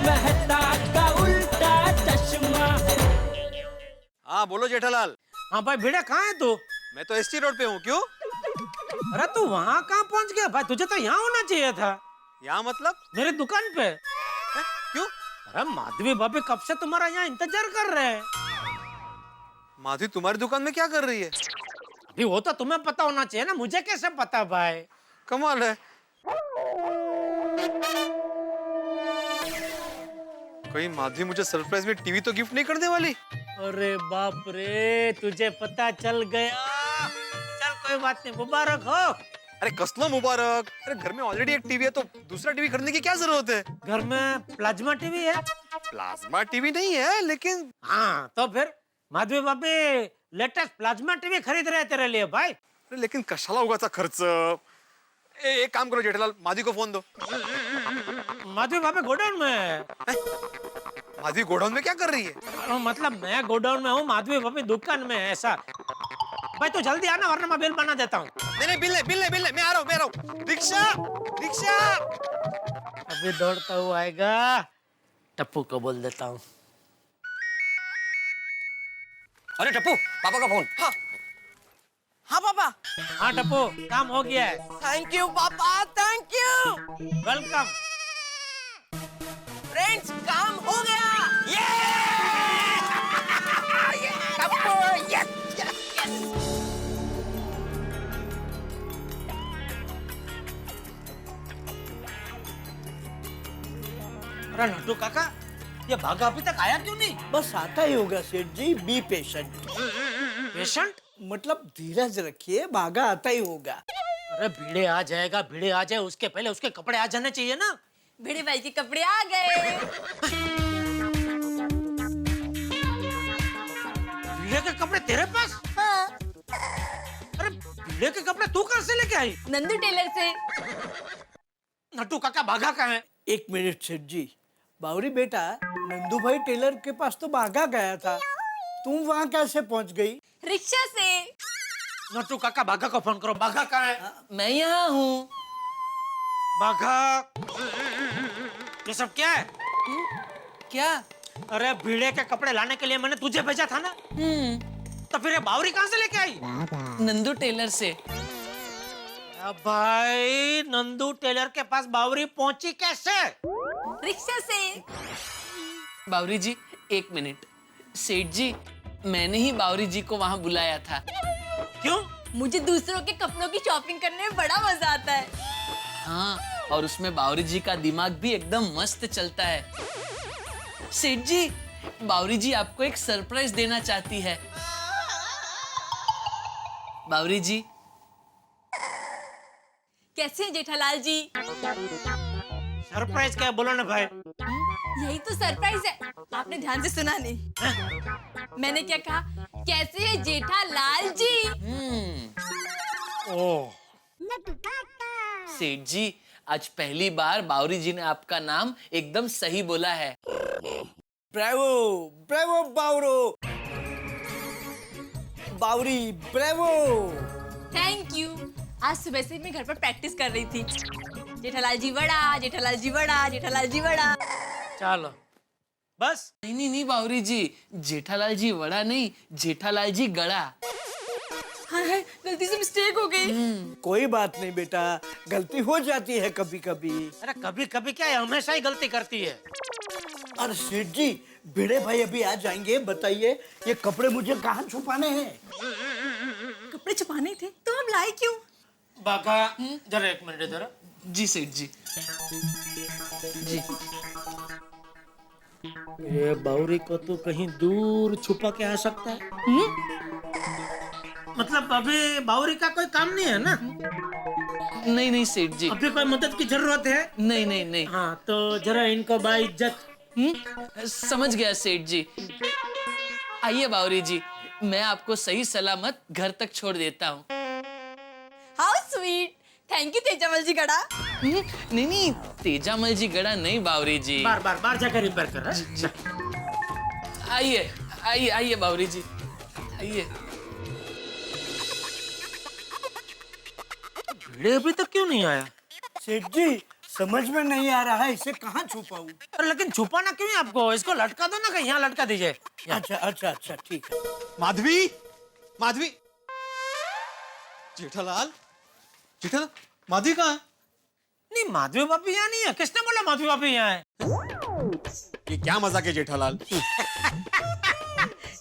मेहता का उल्टा चश्मा। हाँ बोलो जेठालाल। हाँ भाई भिड़े कहाँ है तू? मैं तो एसटी रोड पे हूँ। क्यों? अरे तू वहाँ कहाँ पहुँच गया भाई? तुझे तो यहाँ होना चाहिए था। यहाँ मतलब? मेरी दुकान पे। क्यों? अरे माधवी भाभी कब से तुम्हारा यहाँ इंतजार कर रहे हैं। माधवी तुम्हारी दुकान में क्या कर रही है? अभी वो तो तुम्हें पता होना चाहिए ना, मुझे कैसे पता भाई? कमाल है। कहीं माधवी मुझे सरप्राइज में टीवी तो गिफ्ट नहीं करने वाली? अरे बाप रे, तुझे पता चल गया। चल कोई बात नहीं, मुबारक हो। अरे कसलो मुबारक। अरे घर में ऑलरेडी एक टीवी है तो दूसरा टीवी खरीदने की क्या जरूरत है? घर में प्लाज्मा टीवी है। प्लाज्मा टीवी नहीं है लेकिन। हाँ तो फिर माधवी भाभी लेटेस्ट प्लाज्मा टीवी खरीद रहे हैं तेरे लिए भाई। अरे लेकिन कशाला उगाचा खर्च। एक काम करो जेठालाल, माधवी को फोन दो। माधवी भाभी गोडाउन में है। माधवी गोडाउन में क्या कर रही है? मतलब मैं गोडाउन में हूँ, माधवी भाभी दुकान में है, ऐसा। भाई तू जल्दी आना वरना मैं बिल बना देता हूँ। नहीं बिल नहीं, मैं आ रहा हूँ। Rickshaw rickshaw. अभी दौड़ता हुआ आएगा। टप्पू को बोल देता हूँ। अरे टप्पू, पापा का फोन। हाँ हाँ पापा। हाँ टप्पू, काम हो गया है। थैंक यू पापा, थैंक यू। वेलकम। फ्रेंड्स काम हो गया। Tappu, yes yes yes. अरे नट्टू काका, ये भागा अभी तक आया क्यों नहीं? बस आता ही होगा सेठ जी, बी पेशेंट। पेशेंट? मतलब धीरज रखिए, भागा आता ही होगा। अरे भिड़े आ जाएगा, भिड़े आ जाए उसके पहले उसके कपड़े आ जाने चाहिए ना। भिड़े भाई के कपड़े आ गए। भिड़े के कपड़े तेरे पास? हाँ। अरे भिड़े के कपड़े तू कहाँ से लेके आई? नंदू टेलर से। नट्टू काका भागा कहाँ है? एक मिनट सेठ जी, बावरी बेटा, नंदू भाई टेलर के पास तो भागा गया था, तुम वहाँ कैसे पहुँच गई? रिक्शा से। नट्टू काका भागा को फोन करो, भागा कहाँ है? मैं यहाँ हूँ। भागा, ये सब क्या है? क्या? अरे भिड़े के कपड़े लाने के लिए मैंने तुझे भेजा था ना। तो फिर ये बावरी कहाँ से लेके आई? नंदू टेलर से। अब भाई नंदू टेलर के पास बावरी पहुंची कैसे? रिक्शा से। बावरी जी एक मिनट। सेठ जी, मैंने ही बावरी जी को वहाँ बुलाया था। क्यों? मुझे दूसरों के कपड़ों की शॉपिंग करने में बड़ा मजा आता है। हाँ, और उसमें बावरी जी का दिमाग भी एकदम मस्त चलता है। सेठ जी, बावरी जी आपको एक सरप्राइज देना चाहती है। बावरी जी। कैसे हैं जेठालाल जी? सरप्राइज क्या बोलो ना भाई। यही तो सरप्राइज है, आपने ध्यान से सुना नहीं। मैंने क्या कहा? कैसे है जेठालाल जी? ओह, सेठ जी, आज पहली बार बावरी जी ने आपका नाम एकदम सही बोला है। ब्रेवो, ब्रेवो बावरो, बावरी ब्रेवो। Thank you. आज सुबह से मैं घर पर प्रैक्टिस कर रही थी। जेठालाल जी बड़ा, जेठालाल जी बड़ा, जेठालाल जी बड़ा। चलो बस। नहीं बावरी जी, जेठालाल जी बड़ा नहीं, जेठालाल जी गड़ा। हाँ है, गलती से मिस्टेक हो गई। कोई बात नहीं बेटा, गलती हो जाती है कभी कभी। अरे कभी कभी क्या है, हमेशा ही गलती करती है। अरे सेठ जी, भिड़े भाई अभी आ जाएंगे, बताइए ये कपड़े मुझे कहाँ छुपाने हैं? कपड़े छुपाने थे तो हम लाए क्यों? बाका, जरा एक मिनट जरा। जी सेठ जी। जी। ये बावरी को तो कहीं दूर छुपा के आ सकता है। मतलब अभी बावरी का कोई काम नहीं है ना? नहीं सेठ जी। अभी कोई मदद की जरूरत है? नहीं। हाँ तो जरा इनको बाइज्जत। समझ गया सेठ जी। आइए बावरी जी, मैं आपको सही सलामत घर तक छोड़ देता हूँ। How sweet. थैंक यू तेजामल जी गड़ा। नहीं तेजामल जी गड़ा नहीं बावरी जी। बार जाकर रिपेयर कर। आइए बावरी जी, आइए। भिड़े अभी तक क्यों नहीं आया? सेठ जी, समझ में नहीं आ रहा है, इसे कहाँ छुपाऊं? अरे लेकिन छुपाना क्यों है आपको? इसको लटका दो ना, कहीं यहाँ लटका दीजिए। अच्छा अच्छा अच्छा ठीक है। माधवी, माधवी, जेठालाल, जेठालाल, माधवी कहाँ है? नहीं, माधवी भाभी यहाँ नहीं है। किसने बोला माधवी भाभी यहाँ है? ये क्या मजाक है जेठालाल?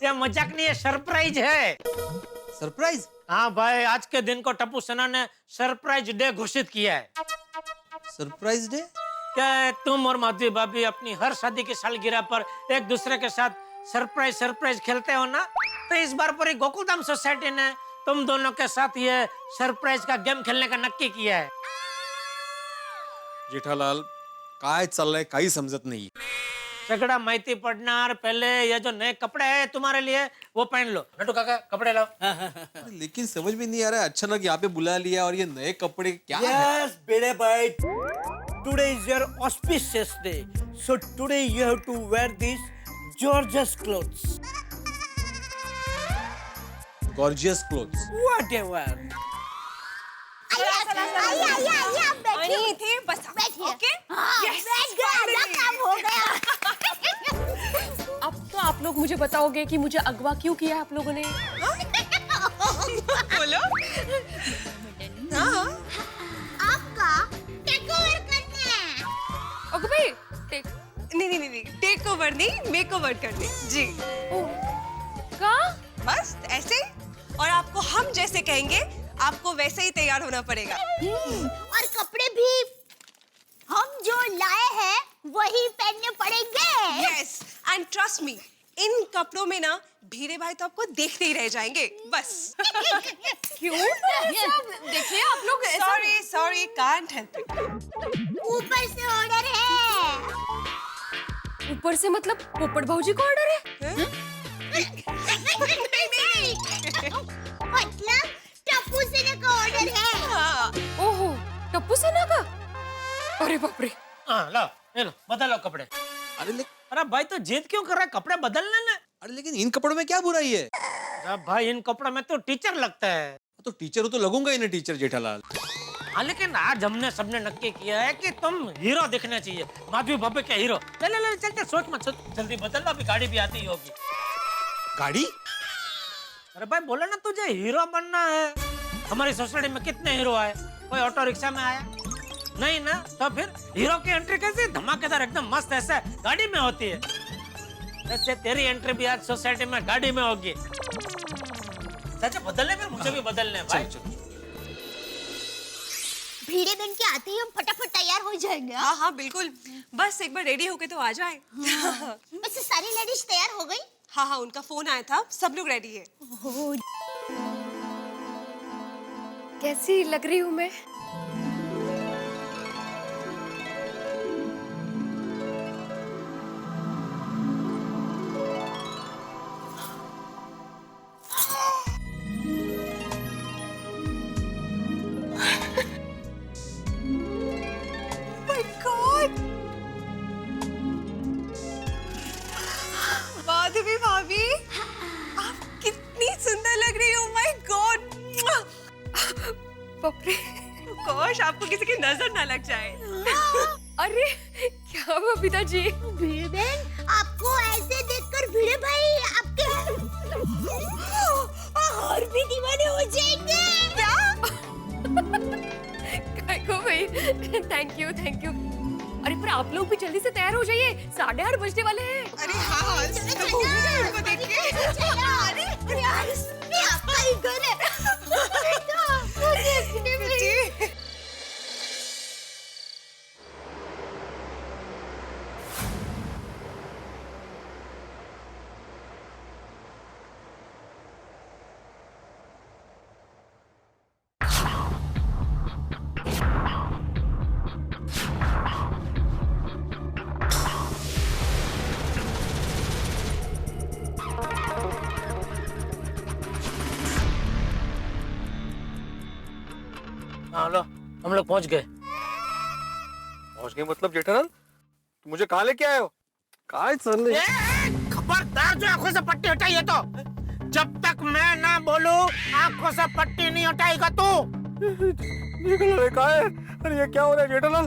ये मजाक नहीं है, सरप्राइज है। सरप्राइज? हाँ भाई, आज के दिन को टप्पू सेना ने सरप्राइज डे घोषित किया है। Surprise day? क्या तुम और माधवी भाभी अपनी हर शादी की सालगिरह पर एक दूसरे के साथ सरप्राइज खेलते हो ना? तो इस बार पूरी गोकुलधाम सोसाइटी ने तुम दोनों के साथ ये सरप्राइज का गेम खेलने का नक्की किया है। जेठालाल, काय चाललंय काही समजत नाही। सगड़ा माहिती पड़ना। पहले ये जो नए कपड़े हैं तुम्हारे लिए वो पहन लो। नटू काका कपड़े लाओ। लेकिन समझ में नहीं आ रहा है, अचानक यहाँ पे बुला लिया और ये नए कपड़े क्या है? Yes, bere bhai. Today is your auspicious day. So today you have to wear these gorgeous clothes. Gorgeous clothes. Whatever. आणि इथे बसा. ओके? Yes, finally. अब तो आप लोग मुझे बताओगे कि मुझे अगवा क्यों किया आप लोगों ने? बोलो. आपका टेक ओवर करना है। ओके भाई, नहीं, टेक ओवर नहीं, मेक ओवर करने. जी. का? बस ऐसे ही. और आपको हम जैसे कहेंगे, आपको वैसे ही तैयार होना पड़ेगा. और कपड़े भी हम जो लाए हैं वही पहनने पड़ेंगे। Yes, and trust me, इन कपड़ों में ना भीरे भाई तो आपको देखते ही रह जाएंगे. बस. क्यों? देखिए आप लोग Sorry, can't help it. ऊपर से ऑर्डर है। ऊपर से मतलब पोपट भाऊजी का ऑर्डर है? नहीं। मतलब टप्पू सेना का ऑर्डर है। हाँ. ओहो, टप्पू सेना का? अरे बाप रे। हाँ लो, ये लो, बदलो कपड़े। अरे भाई तो जिद क्यों कर रहा है? कपड़े बदलने ना। अरे लेकिन इन कपड़ों में क्या बुराई है? अरे भाई इन कपड़ों में तो टीचर लगता है। तो टीचर हो तो लगूंगा ही ना टीचर जेठालाल। हाँ लेकिन आज हमने सबने नक्की किया है कि तुम हीरो दिखने चाहिए, माधवी भाभी के हीरो। ले चलते, सोच मत, जल्दी बदल लो, अभी गाड़ी भी आती ही होगी। गाड़ी? अरे भाई बोला ना तुझे हीरो बनना है। हमारी सोसाइटी में कितने हीरो आए? कोई ऑटो रिक्शा में आया नहीं ना? तो फिर हीरो की एंट्री कैसे धमाकेदार एकदम मस्त ऐसे गाड़ी में होती है। वैसे तेरी एंट्री भी आज सोसाइटी में गाड़ी में होगी। सच बदलने, फिर मुझे भी बदलने भाई। भीड़े बन के आते ही हम फटाफट तैयार हो जाएंगे। हाँ, बिल्कुल. बस एक बार रेडी होके तो आ जाए. वैसे सारी लेडीज तैयार हो गई? हाँ, उनका फोन आया था, सब लोग रेडी है. कैसी लग रही हूँ मैं? My God! माधवी भाभी, आप कितनी सुंदर लग रही हो. My God! बाप रे। काश आपको किसी की नजर ना लग जाए. अरे क्या हुआ पिताजी? भीड़े बहन, आपको ऐसे देखकर भीड़े भाई आपके और भी दीवाने हो जाएंगे। क्या? काय को भाई? Thank you. अरे पर आप लोग भी जल्दी से तैयार हो जाइए, 8:30 बजने वाले हैं। अरे हाँ, तो भूल ही गई उनको देख के. अरे यार, इसमें आपका ही घर है। देखने में हाँ लो, हम लोग पहुंच गए। मतलब जेठालाल, तुम मुझे कहाँ लेके आए हो? काय चल रही? खबरदार, जो आंखों से पट्टी हटाइए तो। जब तक मैं ना बोलूं, आंखों से पट्टी नहीं हटाएगा तू। जेठालाल, काय? अरे ये क्या हो रहा है जेठालाल?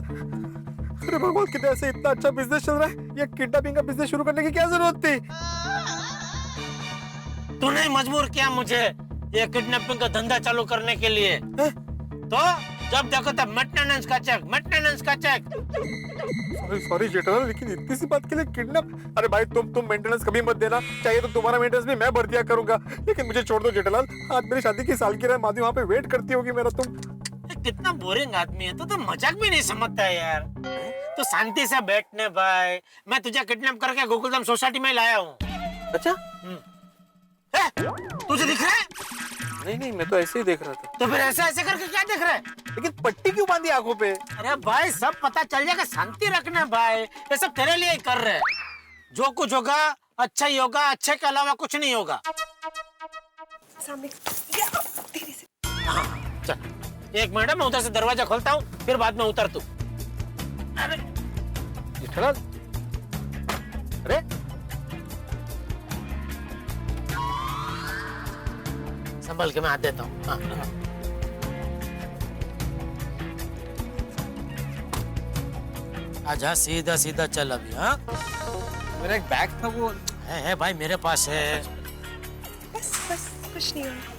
अरे भगवान, कितने ऐसे इतना अच्छा बिजनेस चल रहा है, ये किडनैपिंग का बिजनेस शुरू करने की क्या जरूरत थी? तूने मजबूर किया मुझे ये किडनैपिंग का धंधा चालू करने के लिए। तो जब देखो तब मेंटेनेंस का चेक। सॉरी जेठालाल, लेकिन इतनी सी बात के लिए किडनैप? अरे भाई तुम मेंटेनेंस कभी मत देना, चाहिए तो तुम्हारा मेंटेनेंस भी मैं भर दिया करूंगा, लेकिन मुझे छोड़ दो जेठालाल। आज मेरी शादी की सालगिरह है, माधवी वहाँ पे वेट करती होगी मेरा। तुम कितना बोरिंग आदमी है तो मजाक भी नहीं समझता है यार। तो शांति से बैठने भाई, मैं तुझे किडनैप करके गोकुलधाम सोसाइटी में लाया हूँ। अच्छा? तुझे दिख रहा है? नहीं, मैं तो ऐसे ही देख रहा था। तो फिर ऐसे करके क्या देख रहा है? लेकिन पट्टी क्यों बांधी आंखों पे? अरे भाई सब पता चल जाएगा, शांति रखना भाई, ये सब तेरे लिए ही कर रहे हैं। जो कुछ होगा अच्छा ही होगा, अच्छे के अलावा कुछ नहीं होगा। सामने धीरे से। हाँ, चल 1 मिनट मैं उधर से दरवाजा खोलता हूँ, फिर बाद में उतर तू। अरे जेठालाल, अरे संभल के मैं हाथ देता हूँ। हाँ। आजा, सीधा सीधा चल अभी। हाँ, मेरा एक बैग था, वो है भाई मेरे पास है। बस कुछ नहीं होगा।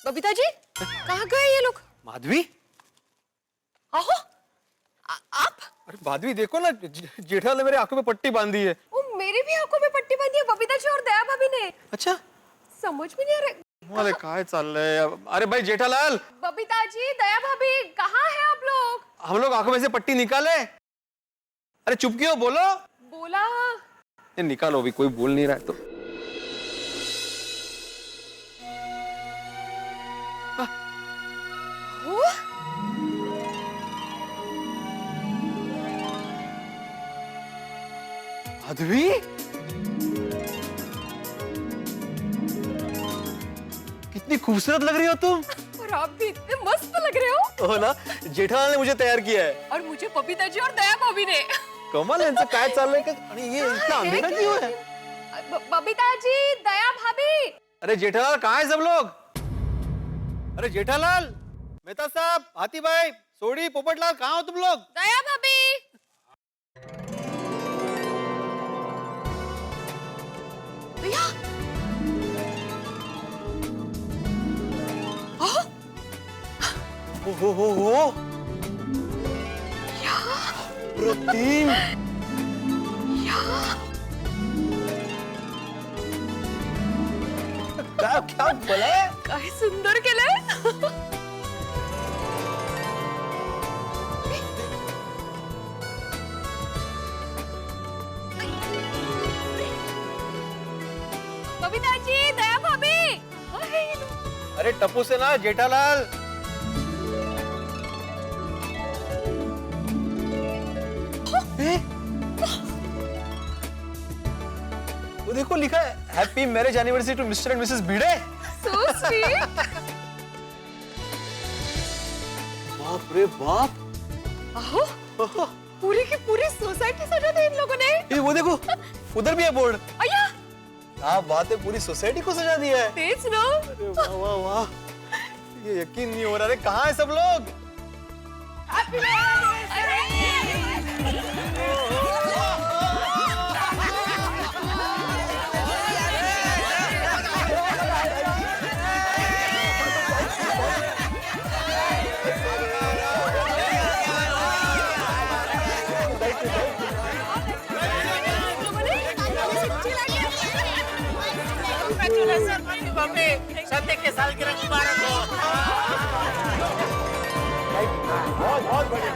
बबीता जी कहाँ गए ये लोग? माधवी? आहो, आप? अरे माधवी देखो ना, जेठालाल ने मेरे आंखों पे पट्टी बांधी है। वो मेरी भी आंखों में पट्टी बांधी है बबीता जी और दया भाभी ने। अच्छा, समझ में नहीं आ रहा। अरे काय चल रहा है? अरे भाई जेठालाल, बबीता जी, दया भाभी, कहाँ हैं आप लोग? हम लोग आंखों में से पट्टी निकाले। अरे चुप क्यों, बोलो। बोला ये निकालो भी, कोई बोल नहीं रहा है तो। माधवी, कितनी खूबसूरत लग रही हो तुम। और आप भी इतने मस्त लग रहे हो। हो ना, जेठालाल ने मुझे तैयार किया है। और मुझे बबीता जी और दया भाभी ने। कमाल है, इनसे काय चल रहा है? अरे ये इतना अंधेरा क्यों है? बबीता जी, दया भाभी। अरे जेठालाल कहाँ है सब लोग? अरे जेठालाल, मेहता साहब, हाथी भाई, सोडी, पोपटलाल, कहाँ हो तुम लोग? दया भाभी। भैया, हो प्रतिम, क्या बोला? काय सुंदर केलंय। बबीता जी, दया भाभी। अरे टप्पू से ना, जेठालाल। वो देखो लिखा है, happy marriage anniversary to mister and misses Bhide. So sweet। बाप रे बाप, आहो, पूरी की पूरी सोसाइटी सजा दी इन लोगों ने। ये वो देखो, उधर भी है बोर्ड। अय्या, क्या बात है, पूरी सोसाइटी को सजा दिया है। तेज ना। अरे वाह वाह वाह, ये यकीन नहीं हो रहा है। कहाँ है सब लोग? शादी के साल की मुबारक हो। बहुत बहुत बढ़िया।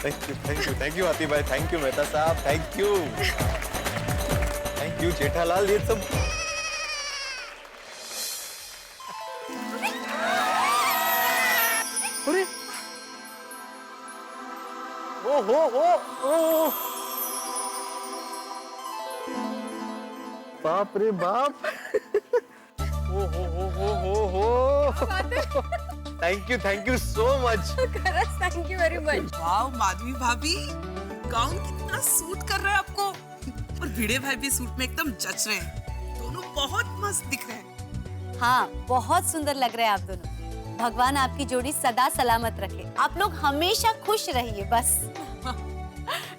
थैंक यू आतिफ भाई, थैंक यू मेहता साहब, थैंक यू जेठालाल, ये सब अरे ओ बाप रे बाप ओ thank you so much. Thank you very much. वाह माधवी भाभी, गाउन कितना सूट कर रहा है आपको, और भिड़े भाई भी सूट में एकदम जच रहे हैं, दोनों बहुत मस्त दिख रहे हैं। हाँ, बहुत सुंदर लग रहे हैं आप दोनों। भगवान आपकी जोड़ी सदा सलामत रखे, आप लोग हमेशा खुश रहिए बस।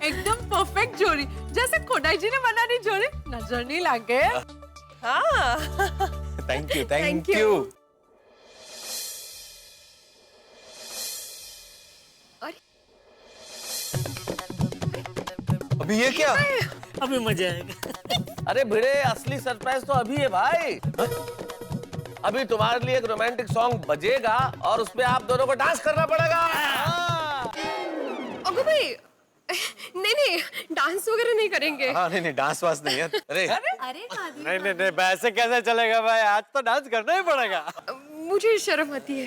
एकदम परफेक्ट जोड़ी, जैसे कोडाई जी ने बनानी जोड़ी, नजर नहीं लगे। हाँ। Thank you. अभी ये क्या? अभी मजा आएगा। अरे भिड़े, असली सरप्राइज तो अभी है भाई। अभी तुम्हारे लिए एक रोमांटिक सॉन्ग बजेगा और उसमें आप दोनों को डांस करना पड़ेगा। अगो भाई, नहीं, डांस वगैरह नहीं करेंगे। हाँ नहीं डांस वास नहीं है। अरे नहीं वैसे कैसे चलेगा भाई, आज तो डांस करना ही पड़ेगा। मुझे शर्म आती है।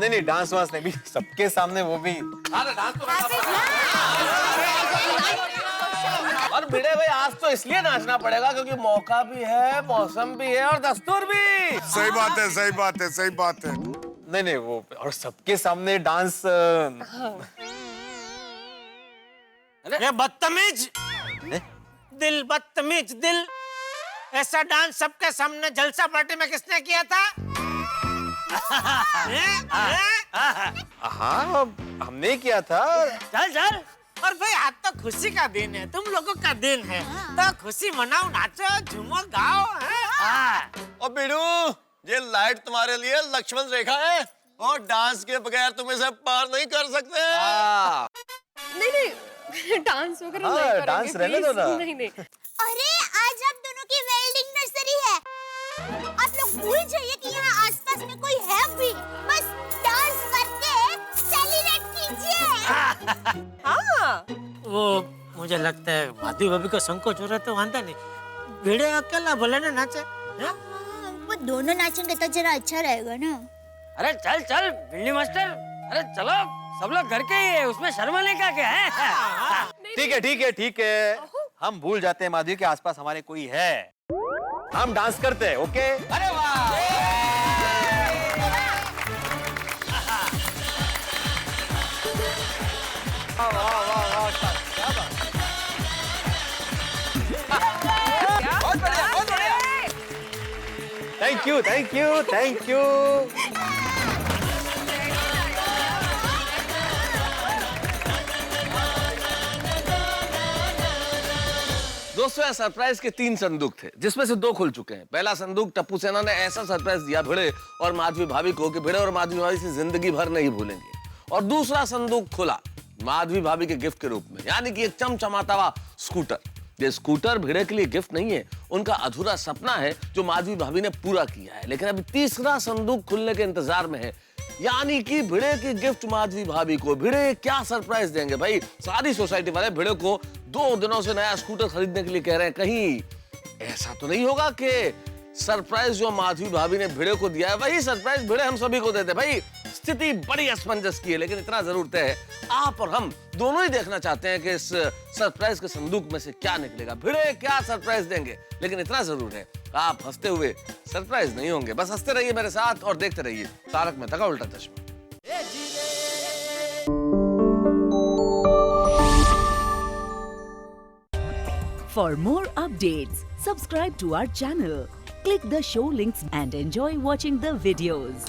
नहीं डांस वास नहीं, भी सबके सामने वो भी। अरे डांस तो और भिड़े भाई, आज तो इसलिए नाचना पड़ेगा क्योंकि मौका भी है, मौसम भी है और दस्तूर भी। सही बात है। नहीं वो और सबके सामने डांस। ये बदतमीज दिल, बदतमीज दिल, ऐसा डांस सबके सामने जलसा पार्टी में किसने किया था? हाँ हमने किया था। चल और भाई आज तो खुशी का दिन है, तुम लोगों का दिन है, तो खुशी मनाओ, नाचो, झूमो, गाओ। और बिडू, ये लाइट तुम्हारे लिए लक्ष्मण रेखा है और डांस के बगैर तुम इसे पार नहीं कर सकते। नहीं, डांस वगैरह नहीं करेंगे, डांस रहने दो ना। नहीं। अरे आज आप दोनों की वेल्डिंग नर्सरी है, आप लोग भूल जाइए कि यहाँ आसपास में कोई है भी, बस डांस करके सेलिब्रेट कीजिए। हाँ। वो मुझे लगता है माधवी भाभी को संकोच हो रहा है, तो वांधा नहीं, भिड़े अकेला भले ना नाचे। वो दोनों नाचेंगे तो जरा अच्छा रहेगा ना। अरे चल बिल्ली मास्टर, अरे चलो, सब लोग घर के ही है, उसमें शर्माने का क्या है? ठीक है, हम भूल जाते हैं माधवी के आसपास हमारे कोई है, हम डांस करते हैं। ओके? अरे वाह, बहुत बढ़िया। Thank you. दोस्तों, यह सरप्राइज के 3 संदूक थे, जिसमें से 2 खुल चुके हैं। पहला संदूक टप्पू सेना ने ऐसा सरप्राइज दिया भिड़े और माधवी भाभी को कि भिड़े और माधवी भाभी से जिंदगी भर नहीं भूलेंगे। और दूसरा संदूक खुला माधवी भाभी के गिफ्ट के रूप में, यानी कि एक चमचमाता हुआ स्कूटर। ये स्कूटर भिड़े के लिए गिफ्ट नहीं है, उनका अधूरा सपना है जो माधवी भाभी ने पूरा किया है। लेकिन अभी तीसरा संदूक खुलने के इंतजार में है, यानी कि भिड़े की गिफ्ट माधवी भाभी को। भिड़े क्या सरप्राइज देंगे भाई? सारी सोसाइटी वाले भिड़े को 2 दिनों से नया स्कूटर खरीदने के लिए कह रहे हैं। कहीं ऐसा तो नहीं होगा कि सरप्राइज जो माधवी भाभी ने भिड़े को दिया है वही सरप्राइज भिड़े हम सभी को देते? भाई स्थिति बड़ी असमंजस की है, लेकिन इतना जरूर तय है, आप और हम दोनों ही देखना चाहते हैं कि इस सरप्राइज के संदूक में से क्या निकलेगा। भिड़े क्या सरप्राइज देंगे? लेकिन इतना जरूर है, आप हंसते हुए सरप्राइज नहीं होंगे। बस हंसते रहिए मेरे साथ और देखते रहिए तारक मेहता का उल्टा चश्मा। For more updates, subscribe to our channel, click the show links and enjoy watching the videos.